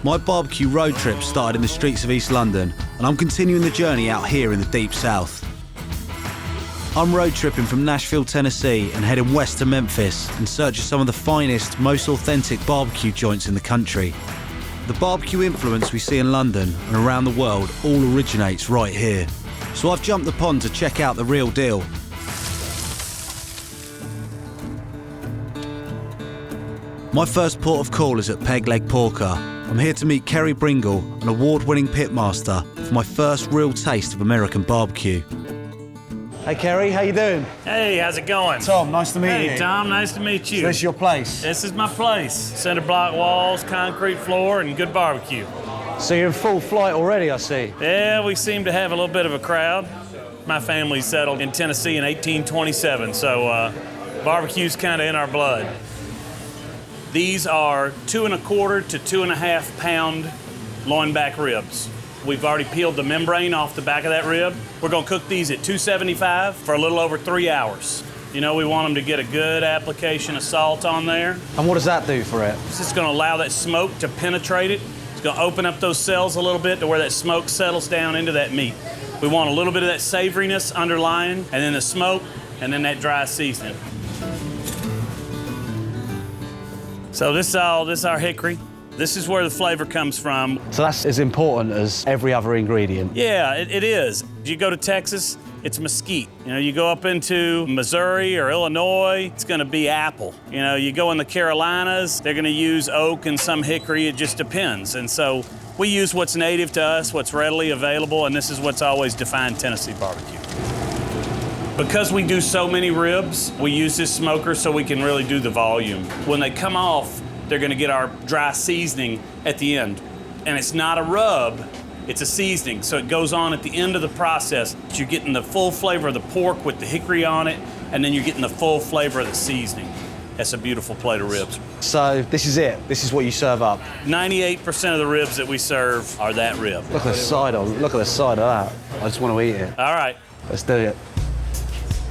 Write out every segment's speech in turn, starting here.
My barbecue road trip started in the streets of East London, and I'm continuing the journey out here in the deep south. I'm road tripping from Nashville, Tennessee, and heading west to Memphis in search of some of the finest, most authentic barbecue joints in the country. The barbecue influence we see in London and around the world all originates right here. So I've jumped the pond to check out the real deal. My first port of call is at Peg Leg Porker. I'm here to meet Kerry Bringle, an award-winning pitmaster, for my first real taste of American barbecue. Hey Kerry, how you doing? Hey, how's it going? Tom, nice to meet you. Hey Tom, nice to meet you. So this is your place? This is my place. Cinder block walls, concrete floor, and good barbecue. So you're in full flight already, I see. Yeah, we seem to have a little bit of a crowd. My family settled in Tennessee in 1827, so barbecue's kind of in our blood. These are 2 1/4 to 2.5 pound loin back ribs. We've already peeled the membrane off the back of that rib. We're gonna cook these at 275 for a little over 3 hours. You know, we want them to get a good application of salt on there. And what does that do for it? It's just gonna allow that smoke to penetrate it. It's gonna open up those cells a little bit to where that smoke settles down into that meat. We want a little bit of that savoriness underlying, and then the smoke, and then that dry seasoning. So this is our hickory. This is where the flavor comes from. So that's as important as every other ingredient? Yeah, it is. You go to Texas, it's mesquite. You know, you go up into Missouri or Illinois, it's gonna be apple. You know, you go in the Carolinas, they're gonna use oak and some hickory, it just depends. And so we use what's native to us, what's readily available, and this is what's always defined Tennessee barbecue. Because we do so many ribs, we use this smoker so we can really do the volume. When they come off, they're gonna get our dry seasoning at the end. And it's not a rub, it's a seasoning. So it goes on at the end of the process. You're getting the full flavor of the pork with the hickory on it, and then you're getting the full flavor of the seasoning. That's a beautiful plate of ribs. So this is it? This is what you serve up? 98% of the ribs that we serve are that rib. Look at the side of that. I just want to eat it. All right. Let's do it.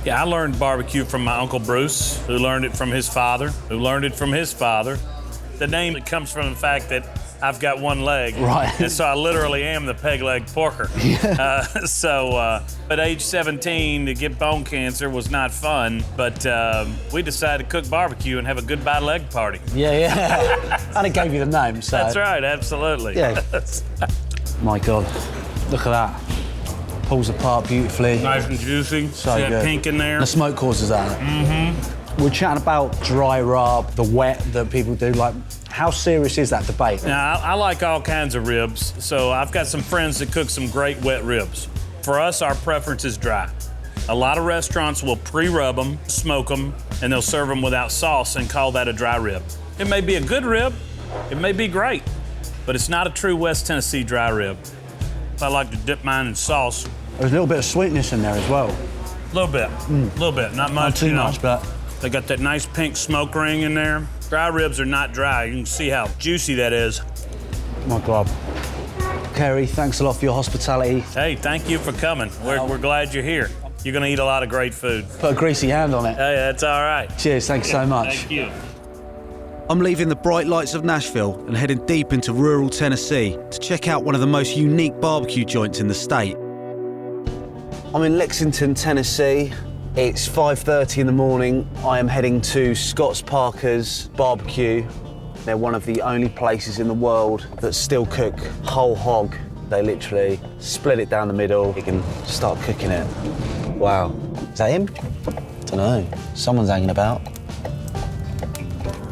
Yeah, I learned barbecue from my Uncle Bruce, who learned it from his father, who learned it from his father. The name comes from the fact that I've got one leg. Right. And so I literally am the peg leg porker. Yeah. At age 17, to get bone cancer was not fun, but we decided to cook barbecue and have a goodbye leg party. Yeah. And it gave you the name, so. That's right, absolutely. Yeah. My God, look at that. Pulls apart beautifully. Nice and juicy. So See good. that pink in there? The smoke causes that. Mm-hmm. We're chatting about dry rub, the wet that people do. Like, how serious is that debate? Now, I like all kinds of ribs, so I've got some friends that cook some great wet ribs. For us, our preference is dry. A lot of restaurants will pre-rub them, smoke them, and they'll serve them without sauce and call that a dry rib. It may be a good rib, it may be great, but it's not a true West Tennessee dry rib. I like to dip mine in sauce. There's a little bit of sweetness in there as well. A little bit, not much. Not too much, but. They got that nice pink smoke ring in there. Dry ribs are not dry. You can see how juicy that is. My God. Kerry, thanks a lot for your hospitality. Hey, thank you for coming. We're glad you're here. You're gonna eat a lot of great food. Put a greasy hand on it. Hey, that's all right. Cheers, thanks so much. Thank you. I'm leaving the bright lights of Nashville and heading deep into rural Tennessee to check out one of the most unique barbecue joints in the state. I'm in Lexington, Tennessee. It's 5:30 in the morning. I am heading to Scott's Parker's Barbecue. They're one of the only places in the world that still cook whole hog. They literally split it down the middle. You can start cooking it. Wow. Is that him? Don't know. Someone's hanging about.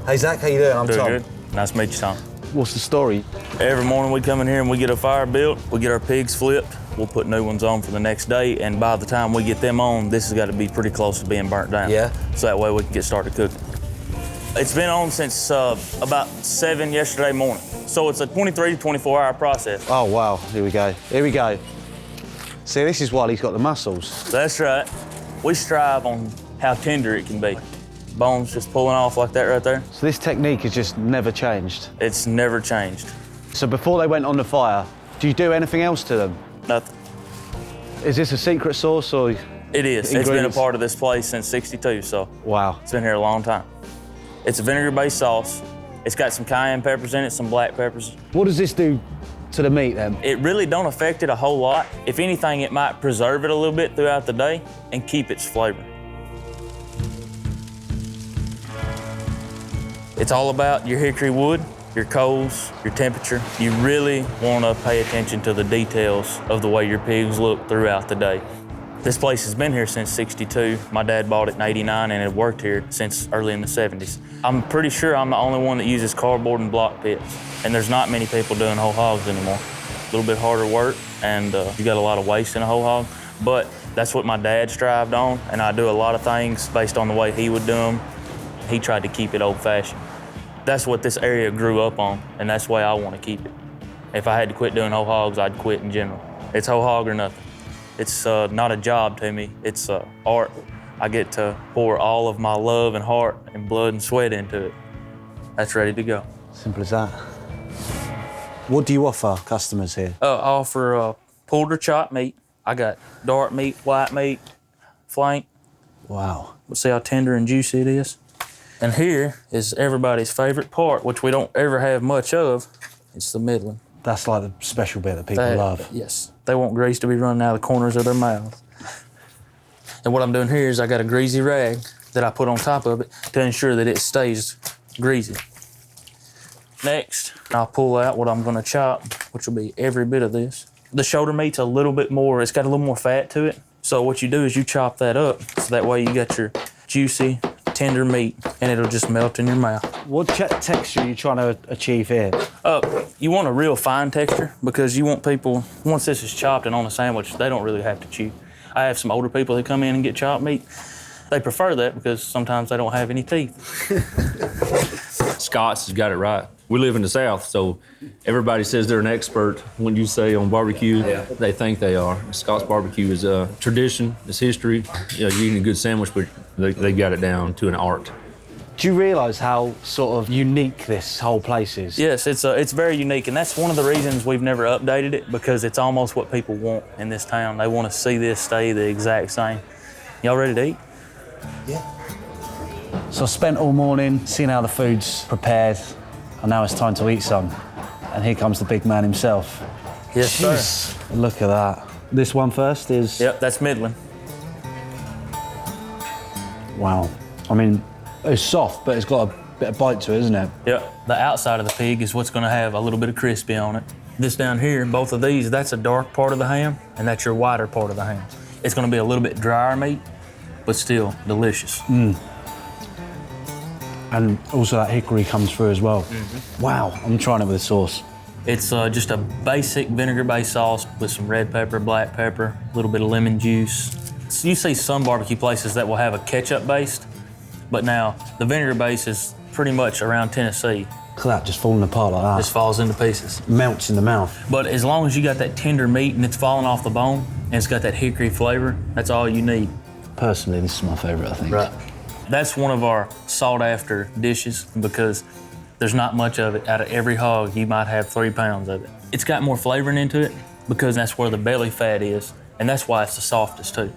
Hey Zach, how you doing? I'm Tom. Good. Nice to meet you, Tom. What's the story? Every morning we come in here and we get a fire built, we get our pigs flipped, we'll put new ones on for the next day, and by the time we get them on, this has got to be pretty close to being burnt down. Yeah. So that way we can get started cooking. It's been on since about 7 yesterday morning. So it's a 23 to 24-hour process. Oh, wow. Here we go. Here we go. See, this is why he's got the muscles. That's right. We strive on how tender it can be. Bones just pulling off like that right there. So this technique has just never changed? It's never changed. So before they went on the fire, do you do anything else to them? Nothing. Is this a secret sauce or? It is. It's been a part of this place since '62, so. Wow. It's been here a long time. It's a vinegar-based sauce. It's got some cayenne peppers in it, some black peppers. What does this do to the meat then? It really don't affect it a whole lot. If anything, it might preserve it a little bit throughout the day and keep its flavor. It's all about your hickory wood, your coals, your temperature. You really want to pay attention to the details of the way your pigs look throughout the day. This place has been here since '62. My dad bought it in '89 and it worked here since early in the '70s. I'm pretty sure I'm the only one that uses cardboard and block pits, and there's not many people doing whole hogs anymore. A little bit harder work, and you got a lot of waste in a whole hog, but that's what my dad strived on, and I do a lot of things based on the way he would do them. He tried to keep it old-fashioned. That's what this area grew up on, and that's the way I want to keep it. If I had to quit doing whole hogs, I'd quit in general. It's whole hog or nothing. It's not a job to me, it's art. I get to pour all of my love and heart and blood and sweat into it. That's ready to go. Simple as that. What do you offer customers here? I offer pulled or chopped meat. I got dark meat, white meat, flank. Wow. Let's see how tender and juicy it is. And here is everybody's favorite part, which we don't ever have much of. It's the middling. That's like the special bit that people love. Yes. They want grease to be running out of the corners of their mouths. And what I'm doing here is I got a greasy rag that I put on top of it to ensure that it stays greasy. Next, I'll pull out what I'm gonna chop, which will be every bit of this. The shoulder meat's a little bit more, it's got a little more fat to it. So what you do is you chop that up, so that way you got your juicy, tender meat, and it'll just melt in your mouth. What texture are you trying to achieve here? You want a real fine texture because you want people, once this is chopped and on a sandwich, they don't really have to chew. I have some older people that come in and get chopped meat. They prefer that because sometimes they don't have any teeth. Scott's has got it right. We live in the South, so everybody says they're an expert. When you say on barbecue, they think they are. Scott's barbecue is a tradition, it's history. You know, you're eating a good sandwich, but they got it down to an art. Do you realise how sort of unique this whole place is? Yes, it's very unique, and that's one of the reasons we've never updated it, because it's almost what people want in this town. They want to see this stay the exact same. Y'all ready to eat? Yeah. So I spent all morning seeing how the food's prepared, and now it's time to eat some. And here comes the big man himself. Yes, Jeez, sir. Look at that. This one first is... Yep, that's middling. Wow. I mean, it's soft, but it's got a bit of bite to it, isn't it? Yep. The outside of the pig is what's going to have a little bit of crispy on it. This down here, both of these, that's a dark part of the ham, and that's your whiter part of the ham. It's going to be a little bit drier meat, but still delicious. And also that hickory comes through as well. Wow, I'm trying it with the sauce. It's just a basic vinegar-based sauce with some red pepper, black pepper, a little bit of lemon juice. So you see some barbecue places that will have a ketchup-based, but now the vinegar base is pretty much around Tennessee. Look at that, just falling apart like that. Just falls into pieces. Melts in the mouth. But as long as you got that tender meat and it's falling off the bone, and it's got that hickory flavor, that's all you need. Personally, this is my favourite, I think. Right. That's one of our sought-after dishes because there's not much of it. Out of every hog, you might have 3 pounds of it. It's got more flavoring into it because that's where the belly fat is, and that's why it's the softest too.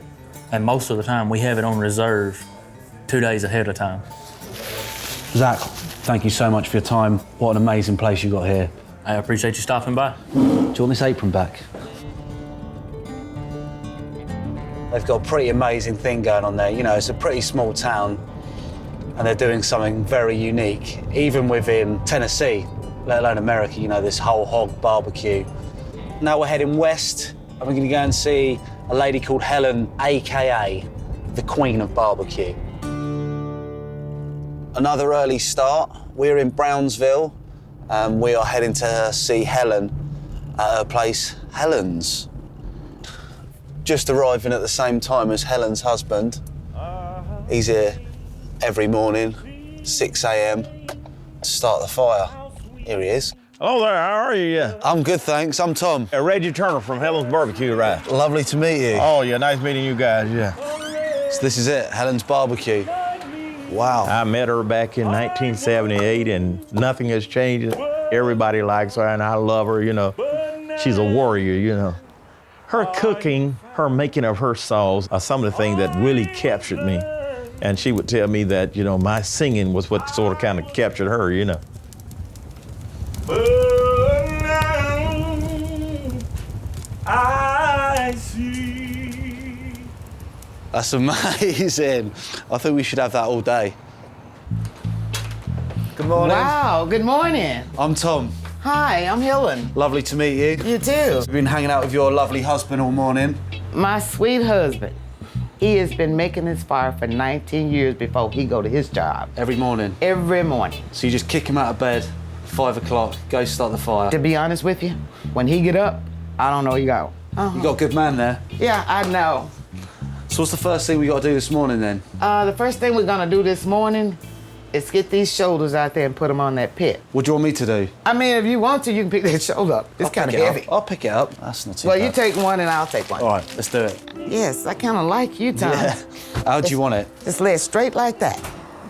And most of the time, we have it on reserve 2 days ahead of time. Zach, thank you so much for your time. What an amazing place you got here. I appreciate you stopping by. Do you want this apron back? They've got a pretty amazing thing going on there. You know, it's a pretty small town, and they're doing something very unique, even within Tennessee, let alone America, you know, this whole hog barbecue. Now we're heading west, and we're gonna go and see a lady called Helen, AKA the Queen of Barbecue. Another early start. We're in Brownsville, and we are heading to see Helen at her place, Helens. Just arriving at the same time as Helen's husband. He's here every morning, 6 a.m, to start the fire. Here he is. Hello there, how are you? I'm good, thanks. I'm Tom. Reggie Turner from Helens BBQ, right? Lovely to meet you. Oh, yeah, nice meeting you guys, yeah. So this is it, Helen's BBQ. Wow. I met her back in 1978, and nothing has changed. Everybody likes her, and I love her, you know. She's a warrior, you know. Her cooking, her making of her sauce are some of the things that really captured me. And she would tell me that, you know, my singing was what sort of kind of captured her, you know. But now I see. That's amazing. I think we should have that all day. Good morning. Wow, good morning. I'm Tom. Hi, I'm Helen. Lovely to meet you. You too. We've been hanging out with your lovely husband all morning. My sweet husband. He has been making this fire for 19 years before he go to his job. Every morning. Every morning. So you just kick him out of bed, 5 o'clock, go start the fire. To be honest with you, when he get up, I don't know he go. You got a good man there. Yeah, I know. So what's the first thing we got to do this morning then? The first thing we're gonna do this morning is get these shoulders out there and put them on that pit. What do you want me to do? I mean, if you want to, you can pick that shoulder up. It's kind of heavy. I'll pick it up. That's not too Well, bad. you take one and I'll take one. All right, let's do it. Yes, I kind of like you, Tom. Yeah. How do you want it? Just lay it straight like that.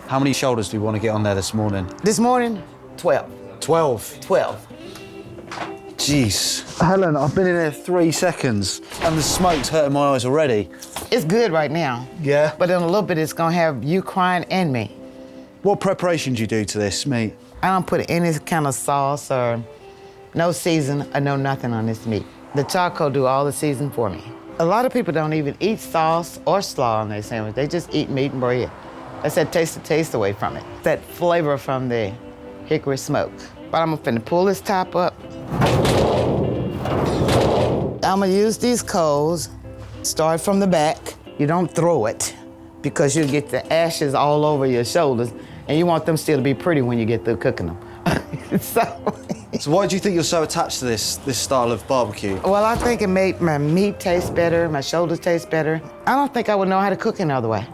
How many shoulders do we want to get on there this morning? This morning, 12. 12. 12. Jeez. Helen, I've been in there 3 seconds and the smoke's hurting my eyes already. It's good right now. Yeah? But in a little bit, it's gonna have you crying and me. What preparation do you do to this meat? I don't put any kind of sauce or no season or no nothing on this meat. The charcoal do all the season for me. A lot of people don't even eat sauce or slaw on their sandwich. They just eat meat and bread. That's that taste the taste away from it. That flavor from the hickory smoke. But I'm finna pull this top up. I'm gonna use these coals. Start from the back. You don't throw it because you get the ashes all over your shoulders and you want them still to be pretty when you get through cooking them. So why do you think you're so attached to this style of barbecue? Well, I think it made my meat taste better, my shoulders taste better. I don't think I would know how to cook any other way.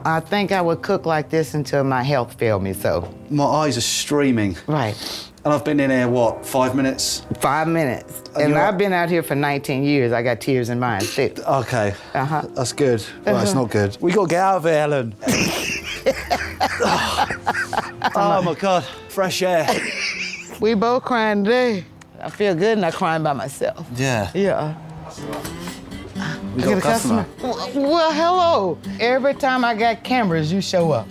I think I would cook like this until my health failed me, so. My eyes are streaming. Right. And I've been in here, what, 5 minutes? 5 minutes. And And I've been out here for 19 years. I got tears in mine, too. Okay. Uh-huh. That's good. Well, it's not good. We got to get out of here, Helen. Oh, my God. Fresh air. We both crying today. I feel good not crying by myself. Yeah. Yeah. We got a customer. Well, hello. Every time I got cameras, you show up.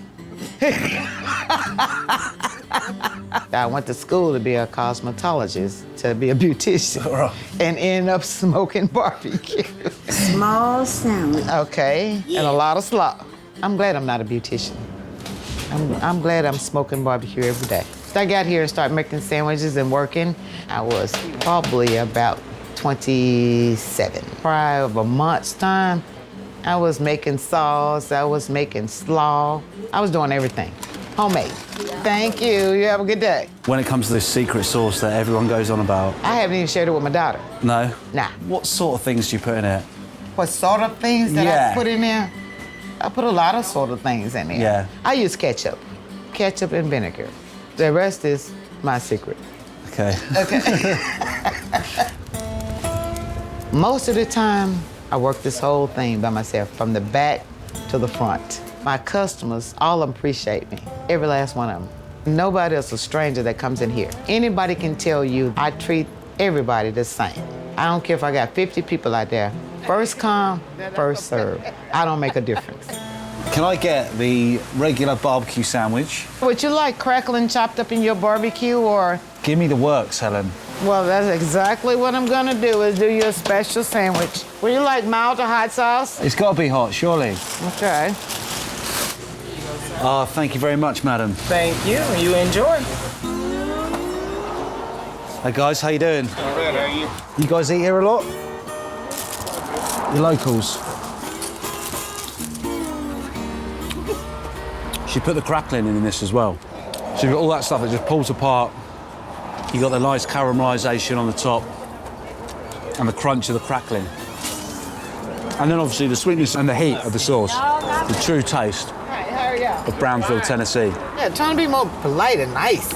I went to school to be a cosmetologist, to be a beautician, and end up smoking barbecue. Small sandwich. Okay, and a lot of slop. I'm glad I'm not a beautician. I'm glad I'm smoking barbecue every day. I got here and started making sandwiches and working. I was probably about 27. Prior of a month's time, I was making sauce, I was making slaw. I was doing everything. Homemade. Thank you. You have a good day. When it comes to this secret sauce that everyone goes on about. I haven't even shared it with my daughter. No? Nah. What sort of things do you put in it? What sort of things that Yeah. I put in there? I put a lot of sort of things in there. Yeah. I use ketchup and vinegar. The rest is my secret. Okay. Okay. Most of the time, I work this whole thing by myself, from the back to the front. My customers, all of them appreciate me, every last one of them. Nobody else a stranger that comes in here. Anybody can tell you I treat everybody the same. I don't care if I got 50 people out there. First come, first serve. I don't make a difference. Can I get the regular barbecue sandwich? Would you like crackling chopped up in your barbecue or? Give me the works, Helen. Well, that's exactly what I'm gonna do, is do you a special sandwich. Would you like mild or hot sauce? It's got to be hot, surely. Okay. Oh, thank you very much, madam. Thank you. You enjoy. Hey, guys, how you doing? All right, how are you? You guys eat here a lot? You're locals. She put the crackling in this as well. So you've got all that stuff that just pulls apart. You got the nice caramelisation on the top and the crunch of the crackling. And then obviously the sweetness and the heat of the sauce. The true taste Hi, how are you? of Brownsville, Tennessee. Yeah, trying to be more polite and nice.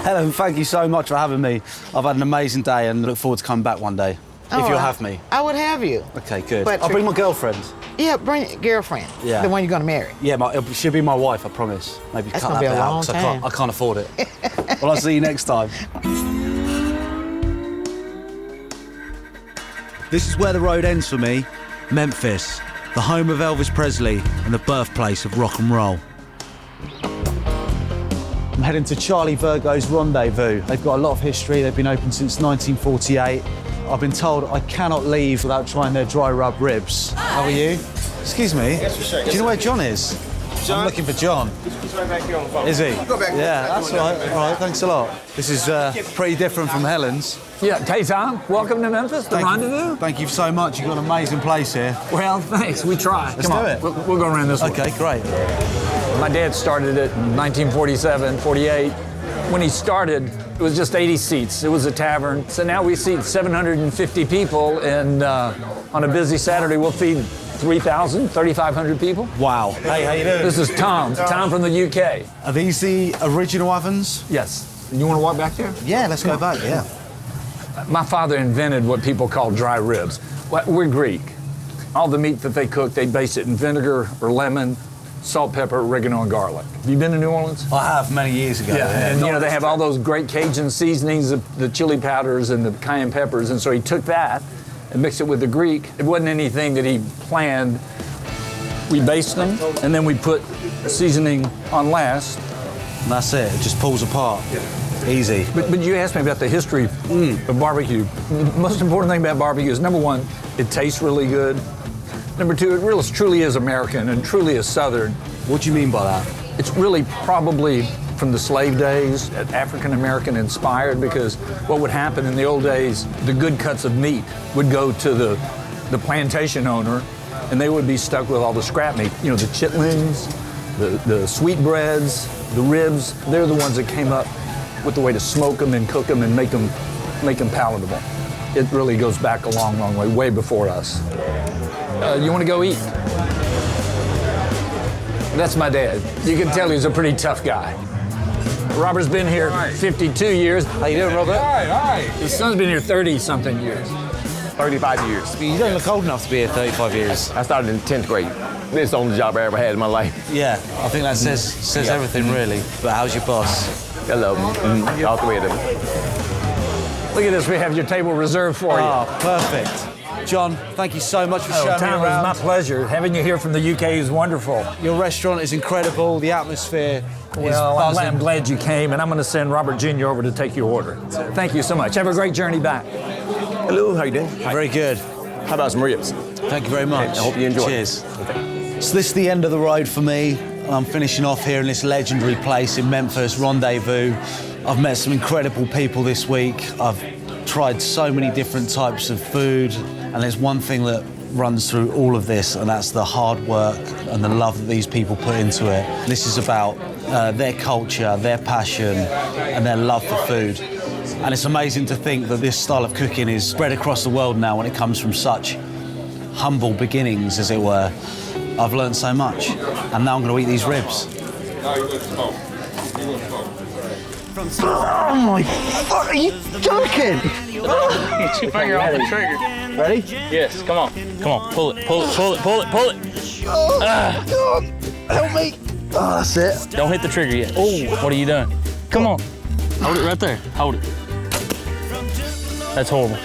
Helen, thank you so much for having me. I've had an amazing day and look forward to coming back one day. If you'll have me. I would have you. Okay, good. But I'll bring my girlfriend. Yeah, bring your girlfriend. Yeah. The one you're gonna marry. Yeah, she'll be my wife, I promise. Maybe That's cut gonna that be a bit out, long 'cause time. I can't afford it. Well, I'll see you next time. This is where the road ends for me, Memphis, the home of Elvis Presley and the birthplace of rock and roll. I'm heading to Charlie Virgo's Rendezvous. They've got a lot of history. They've been open since 1948. I've been told I cannot leave without trying their dry rub ribs. How are you? Excuse me. Yes, for sure. Do you know where John is? John? I'm looking for John. He's right back here on the phone. Is he? Go back. Yeah, that's right. All right, thanks a lot. This is pretty different from Helens. Yeah, hey Tom, welcome to Memphis, the Rendezvous. Thank you so much. You've got an amazing place here. Well, thanks, we try. Let's Come do on. it. We'll go around this way. Okay, great. My dad started it in 1947, 48. When he started, it was just 80 seats. It was a tavern. So now we seat 750 people, and on a busy Saturday, we'll feed 3,000, 3,500 people. Wow. Hey, how you doing? This is Tom from the UK. Are these the original ovens? Yes. You want to walk back there? Yeah, let's go back, yeah. My father invented what people call dry ribs. We're Greek. All the meat that they cook, they base it in vinegar or lemon, salt, pepper, oregano, and garlic. Have you been to New Orleans? I have many years ago. Yeah, and you know, they have all those great Cajun seasonings, the chili powders and the cayenne peppers, and so he took that and mixed it with the Greek. It wasn't anything that he planned. We based them, and then we put seasoning on last. And that's it, it just pulls apart. Easy. But you asked me about the history of barbecue. The most important thing about barbecue is, number one, it tastes really good. Number two, it really truly is American and truly is Southern. What do you mean by that? It's really probably from the slave days, African-American inspired, because what would happen in the old days, the good cuts of meat would go to the plantation owner, and they would be stuck with all the scrap meat. You know, the chitlins, the sweetbreads, the ribs, they're the ones that came up with the way to smoke them and cook them and make them palatable. It really goes back a long, long way, way before us. You want to go eat? That's my dad. You can tell he's a pretty tough guy. Robert's been here 52 years. How you doing, Robert? Hi. His son's been here 30-something years. 35 years. You don't look old enough to be here 35 years. I started in 10th grade. This is the only job I ever had in my life. Yeah, I think that says everything really. But how's your boss? Hello. All three of them. Look at this, we have your table reserved for you. Oh, perfect. John, thank you so much for showing me Tom, around. it's my pleasure. Having you here from the UK is wonderful. Your restaurant is incredible. The atmosphere is I'm buzzing. glad you came, and I'm going to send Robert Jr. over to take your order. Thank you so much. Have a great journey back. Hello, how you doing? Very good. How about some ribs? Thank you very much. I hope you enjoy. Cheers. So this is the end of the road for me. I'm finishing off here in this legendary place in Memphis, Rendezvous. I've met some incredible people this week. I've tried so many different types of food, and there's one thing that runs through all of this, and that's the hard work and the love that these people put into it. This is about their culture, their passion, and their love for food. And it's amazing to think that this style of cooking is spread across the world now when it comes from such humble beginnings, as it were. I've learned so much, and now I'm going to eat these ribs. Oh my fuck, are you joking? Get your finger off the trigger. Ready? Yes, come on. Come on, pull it, pull it, pull it, pull it, pull it. Oh, God, help me. Oh, that's it. Don't hit the trigger yet. Oh, what are you doing? Come on. Hold it right there. Hold it. That's horrible.